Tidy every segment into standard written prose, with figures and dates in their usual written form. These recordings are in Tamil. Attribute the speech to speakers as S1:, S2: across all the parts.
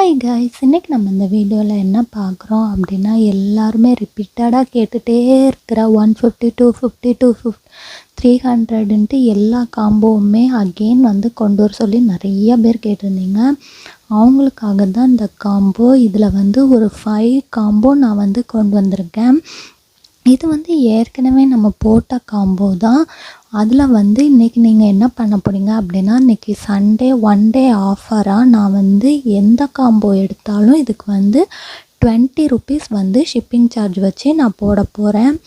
S1: ஹாய் காய்ஸ், இன்றைக்கி நம்ம இந்த வீடியோவில் என்ன பார்க்குறோம் அப்படின்னா, எல்லாருமே ரிப்பீட்டடாக கேட்டுகிட்டே இருக்கிற 150 250 250 300ன்ட்டு எல்லா காம்போவுமே அகெயின் வந்து கொண்டு வர சொல்லி நிறைய பேர் கேட்டிருந்தீங்க. அவங்களுக்காக தான் இந்த காம்போ. இதில் வந்து ஒரு 5 காம்போ நான் வந்து கொண்டு வந்திருக்கேன். இது வந்து ஏற்கனவே நம்ம போட்ட காம்போ தான். அதில் வந்து இன்றைக்கி நீங்கள் என்ன பண்ண போகிறீங்க அப்படின்னா, இன்றைக்கி சண்டே 1 டே ஆஃபராக நான் வந்து எந்த காம்போ எடுத்தாலும் இதுக்கு வந்து 20 ருபீஸ் வந்து ஷிப்பிங் சார்ஜ் வச்சு நான் போட போகிறேன்.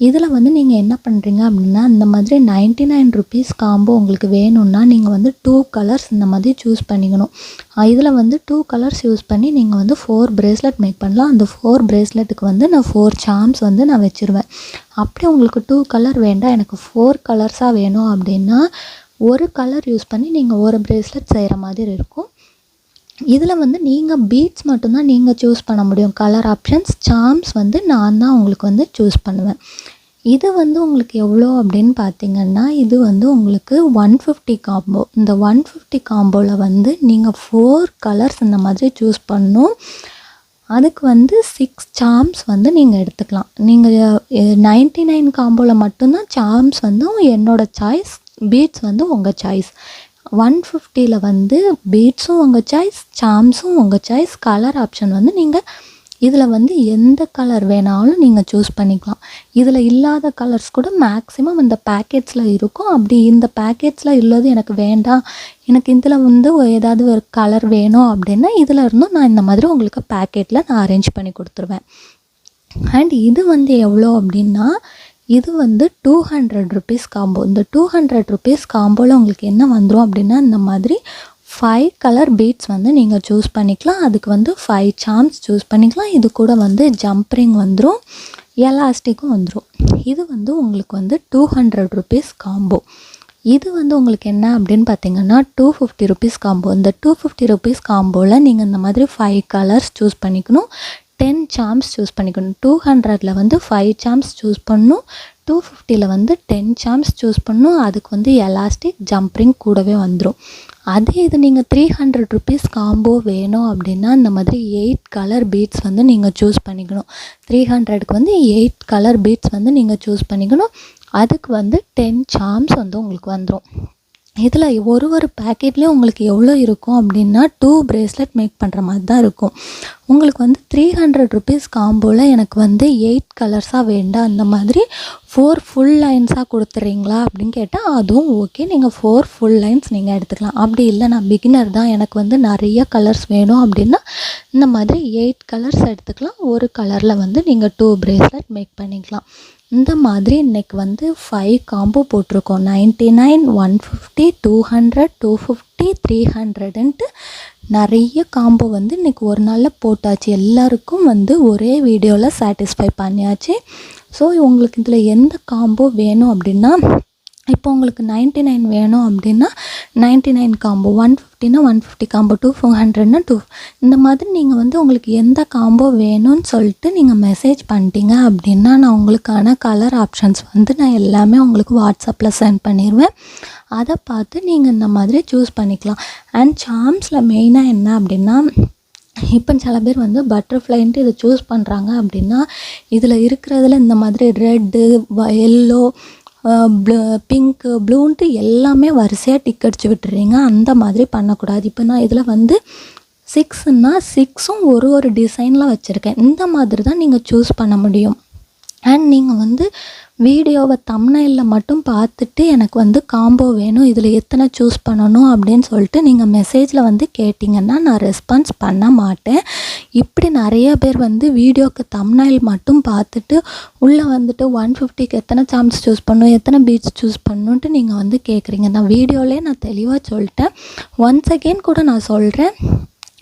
S1: இதில் வந்து நீங்கள் என்ன பண்ணுறீங்க அப்படின்னா, இந்த மாதிரி 99 ருபீஸ் காம்போ உங்களுக்கு வேணும்னா நீங்கள் வந்து 2 கலர்ஸ் இந்த மாதிரி சூஸ் பண்ணிக்கணும். இதில் வந்து 2 கலர்ஸ் யூஸ் பண்ணி நீங்கள் வந்து 4 பிரேஸ்லெட் மேக் பண்ணலாம். அந்த 4 பிரேஸ்லெட்டுக்கு வந்து நான் 4 சார்ம்ஸ் வந்து நான் வச்சுருவேன். அப்படி உங்களுக்கு 2 கலர் வேண்டாம், எனக்கு 4 கலர்ஸாக வேணும் அப்படின்னா ஒரு கலர் யூஸ் பண்ணி நீங்கள் ஒரு பிரேஸ்லெட் செய்கிற மாதிரி இருக்கும். இதில் வந்து நீங்கள் பீட்ஸ் மட்டும்தான் நீங்கள் சூஸ் பண்ண முடியும். கலர் ஆப்ஷன்ஸ், சார்ம்ஸ் வந்து நான் தான் உங்களுக்கு வந்து சூஸ் பண்ணுவேன். இது வந்து உங்களுக்கு எவ்வளோ அப்படின்னு பார்த்தீங்கன்னா, இது வந்து உங்களுக்கு 150 காம்போ. இந்த 150 காம்போவில் வந்து நீங்கள் 4 கலர்ஸ் இந்த மாதிரி சூஸ் பண்ணணும். அதுக்கு வந்து 6 சார்ம்ஸ் வந்து நீங்கள் எடுத்துக்கலாம். நீங்கள் 99 காம்போவில் மட்டும்தான் சார்ம்ஸ் வந்து என்னோடய சாய்ஸ், பீட்ஸ் வந்து உங்கள் சாய்ஸ். 150ல் வந்து பீட்ஸும் உங்கள் சாய்ஸ், சார்ம்ஸும் உங்கள் சாய்ஸ். கலர் ஆப்ஷன் வந்து நீங்கள் இதில் வந்து எந்த கலர் வேணாலும் நீங்கள் சூஸ் பண்ணிக்கலாம். இதில் இல்லாத கலர்ஸ் கூட மேக்ஸிமம் இந்த பேக்கெட்ஸில் இருக்கும். அப்படி இந்த பேக்கெட்ஸில் உள்ளது எனக்கு வேண்டாம், எனக்கு இதில் வந்து ஏதாவது ஒரு கலர் வேணும் அப்படின்னா இதில் இருந்தும் நான் இந்த மாதிரி உங்களுக்கு பேக்கெட்டில் நான் அரேஞ்ச் பண்ணி கொடுத்துருவேன். அண்ட் இது வந்து எவ்வளோ அப்படின்னா, இது வந்து 200 ருபீஸ் காம்போ. இந்த 200 ருபீஸ் காம்போவில் உங்களுக்கு என்ன வந்துடும் அப்படின்னா, இந்த மாதிரி 5 கலர் பீட்ஸ் வந்து நீங்கள் சூஸ் பண்ணிக்கலாம். அதுக்கு வந்து 5 சார்ம்ஸ் சூஸ் பண்ணிக்கலாம். இது கூட வந்து ஜம்ப்ரிங் வந்துடும், எலாஸ்டிக்கும் வந்துடும். இது வந்து உங்களுக்கு வந்து 200 ருபீஸ் காம்போ. இது வந்து உங்களுக்கு என்ன அப்படின்னு பார்த்தீங்கன்னா 250 ருபீஸ் காம்போ. இந்த 250 ருபீஸ் காம்போவில் நீங்கள் இந்த மாதிரி 5 கலர்ஸ் சூஸ் பண்ணிக்கணும், 10 சார்ம்ஸ் சூஸ் பண்ணிக்கணும். 200ல் வந்து 5 சார்ம்ஸ் சூஸ் பண்ணணும், 250ல் வந்து 10 சார்ம்ஸ் சூஸ் பண்ணணும். அதுக்கு வந்து எலாஸ்டிக், ஜம்ப்ரிங் கூடவே வந்துடும். அதே இது நீங்கள் 300 ருபீஸ் காம்போ வேணும் அப்படின்னா இந்த மாதிரி 8 கலர் பீட்ஸ் வந்து நீங்கள் சூஸ் பண்ணிக்கணும். 300க்கு வந்து 8 கலர் பீட்ஸ் வந்து நீங்கள் சூஸ் பண்ணிக்கணும். அதுக்கு வந்து 10 சார்ம்ஸ் வந்து உங்களுக்கு வந்துடும். இதில் ஒரு பேக்கெட்லேயும் உங்களுக்கு எவ்வளோ இருக்கும் அப்படின்னா 2 பிரேஸ்லெட் மேக் பண்ணுற மாதிரி தான் இருக்கும். உங்களுக்கு வந்து 300 ருபீஸ் காம்போவில் எனக்கு வந்து 8 கலர்ஸாக வேண்டாம், அந்த மாதிரி 4 ஃபுல் லைன்ஸாக கொடுத்துட்றீங்களா அப்படின்னு கேட்டால் அதுவும் ஓகே. நீங்கள் 4 ஃபுல் லைன்ஸ் நீங்கள் எடுத்துக்கலாம். அப்படி இல்லை, நான் பிகினர் தான், எனக்கு வந்து நிறைய கலர்ஸ் வேணும் அப்படின்னா இந்த மாதிரி 8 கலர்ஸ் எடுத்துக்கலாம். ஒரு கலரில் வந்து நீங்கள் 2 பிரேஸ்லெட் மேக் பண்ணிக்கலாம். இந்த மாதிரி இன்றைக்கி வந்து 5 காம்போ போட்டிருக்கோம். 99, 150, 200, 250, 300ன்ட்டு நிறைய காம்போ வந்து இன்றைக்கி ஒரு நாளில் போட்டாச்சு. எல்லாருக்கும் வந்து ஒரே வீடியோவில் சாட்டிஸ்ஃபை பண்ணியாச்சு. ஸோ உங்களுக்கு இதில் எந்த காம்போ வேணும் அப்படின்னா, இப்போ உங்களுக்கு 99 வேணும் அப்படின்னா 99 காம்போ, 150னா 150 காம்போ, 200னா 2, இந்த மாதிரி நீங்கள் வந்து உங்களுக்கு எந்த காம்போ வேணும்னு சொல்லிட்டு நீங்கள் மெசேஜ் பண்ணிட்டீங்க அப்படின்னா நான் உங்களுக்கான கலர் ஆப்ஷன்ஸ் வந்து நான் எல்லாமே உங்களுக்கு வாட்ஸ்அப்பில் சென்ட் பண்ணிடுவேன். அதை பார்த்து நீங்கள் இந்த மாதிரி சூஸ் பண்ணிக்கலாம். அண்ட் சார்ம்ஸில் மெயினாக என்ன அப்படின்னா, இப்போ சில பேர் வந்து பட்டர்ஃப்ளைன்ட்டு இதை சூஸ் பண்ணுறாங்க அப்படின்னா இதில் இருக்கிறதுல இந்த மாதிரி ரெட்டு, எல்லோ, பிங்க்கு, ப்ளூன்ட்டு எல்லாமே வரிசையாக டிக் அடிச்சு விட்டுறீங்க. அந்த மாதிரி பண்ணக்கூடாது. இப்போ நான் இதில் வந்து 6ன்னா 6ம் ஒரு டிசைனில் வச்சுருக்கேன். இந்த மாதிரி தான் நீங்கள் சூஸ் பண்ண முடியும். அண்ட் நீங்கள் வந்து வீடியோவை தம்ப்நெயிலில் மட்டும் பார்த்துட்டு எனக்கு வந்து காம்போ வேணும், இதில் எத்தனை சூஸ் பண்ணணும் அப்படின்னு சொல்லிட்டு நீங்கள் மெசேஜில் வந்து கேட்டிங்கன்னா நான் ரெஸ்பான்ஸ் பண்ண மாட்டேன். இப்படி நிறைய பேர் வந்து வீடியோக்கு தம்ப்நெயில் மட்டும் பார்த்துட்டு உள்ளே வந்துட்டு 150க்கு எத்தனை சார்ம்ஸ் சூஸ் பண்ணணும், எத்தனை பீட்ஸ் சூஸ் பண்ணணுன்ட்டு நீங்கள் வந்து கேட்குறீங்க. நான் வீடியோவிலே நான் தெளிவாக சொல்லிட்டேன். ஒன்ஸ் அகெயின் கூட நான் சொல்கிறேன்,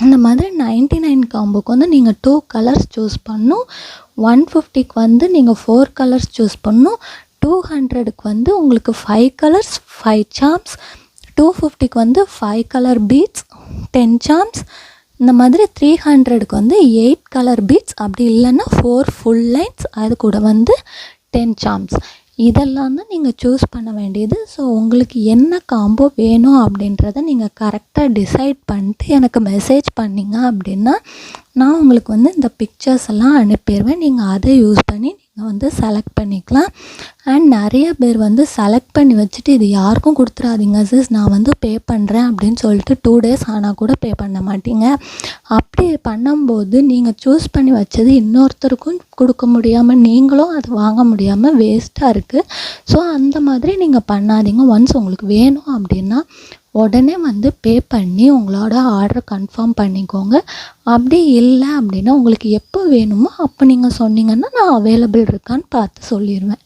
S1: இந்த மாதிரி 99 காம்போக்கு வந்து நீங்கள் 2 கலர்ஸ் சூஸ் பண்ணணும், 150க்கு வந்து நீங்கள் 4 கலர்ஸ் சூஸ் பண்ணணும், 200க்கு வந்து உங்களுக்கு 5 கலர்ஸ் 5 சார்ம்ஸ், 250க்கு வந்து 5 கலர் பீட்ஸ் 10 சார்ம்ஸ், இந்த மாதிரி 300க்கு வந்து 8 கலர் பீட்ஸ், அப்படி இல்லைன்னா 4 ஃபுல் லைன்ஸ், அது கூட வந்து 10 சார்ம்ஸ். இதெல்லாம் தான் நீங்கள் சூஸ் பண்ண வேண்டியது. ஸோ உங்களுக்கு என்ன காம்போ வேணும் அப்படின்றத நீங்கள் கரெக்டாக டிசைட் பண்ணிட்டு எனக்கு மெசேஜ் பண்ணிங்க அப்படின்னா நான் உங்களுக்கு வந்து இந்த பிக்சர்ஸ் எல்லாம் அனுப்பிடுவேன். நீங்கள் அதை யூஸ் பண்ணி நீங்கள் வந்து செலக்ட் பண்ணிக்கலாம். அண்ட் நிறைய பேர் வந்து செலக்ட் பண்ணி வச்சுட்டு இது யாருக்கும் கொடுத்துடாதீங்க சிஸ், நான் வந்து பே பண்ணுறேன் அப்படின்னு சொல்லிட்டு 2 days ஆனால் கூட பே பண்ண மாட்டீங்க. அப்படி பண்ணும்போது நீங்கள் சூஸ் பண்ணி வச்சது இன்னொருத்தருக்கும் கொடுக்க முடியாமல் நீங்களும் அது வாங்க முடியாமல் வேஸ்ட்டாக இருக்குது. ஸோ அந்த மாதிரி நீங்கள் பண்ணாதீங்க. ஒன்ஸ் உங்களுக்கு வேணும் அப்படின்னா உடனே வந்து பே பண்ணி உங்களோட ஆர்டரை கன்ஃபார்ம் பண்ணிக்கோங்க. அப்படி இல்லை அப்படின்னா உங்களுக்கு எப்போ வேணுமோ அப்போ நீங்கள் சொன்னீங்கன்னா நான் அவைலபிள் இருக்கான்னு பார்த்து சொல்லிடுவேன்.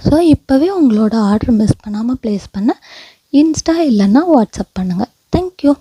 S1: ஸோ இப்போவே உங்களோட ஆர்டர் மிஸ் பண்ணாமல் ப்ளேஸ் பண்ண இன்ஸ்டா இல்லைன்னா வாட்ஸ்அப் பண்ணுங்கள். தேங்க்யூ.